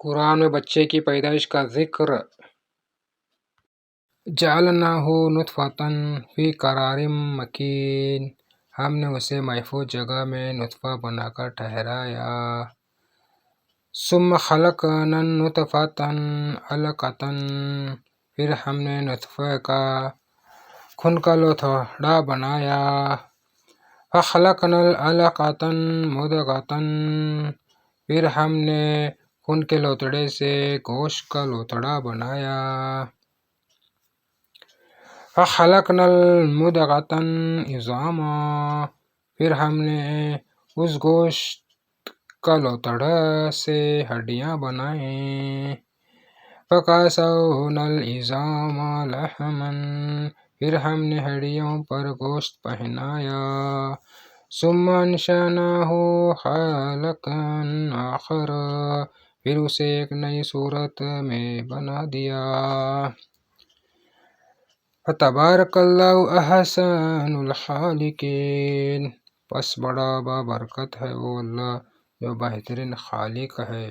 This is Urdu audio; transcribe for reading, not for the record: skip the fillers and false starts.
قرآن میں بچے کی پیدائش کا ذکر۔ جعلناہ نطفۃ فی قرار مکین، ہم نے اسے محفوظ جگہ میں نطفہ بنا کر ٹھہرایا۔ ثم خلقنا النطفۃ علقۃ، پھر ہم نے نطفے کا خون کا لوتھڑا بنایا۔ فخلقنا العلقۃ مضغۃ، پھر ہم نے خون کے لوتھڑے سے گوشت کا لوتھڑا بنایا۔ فخلقنا المضغۃ عظاما، پھر ہم نے اس گوشت کا لوتھڑا سے ہڈیاں بنائیں۔ فکسونا العظام لحما، پھر ہم نے ہڈیوں پر گوشت پہنایا۔ ثم انشأناہ خلقا آخر، پھر اسے ایک نئی صورت میں بنا دیا۔ فتبارک اللہ احسن الخالقین، پس بڑا بابرکت ہے وہ اللہ جو بہترین خالق ہے۔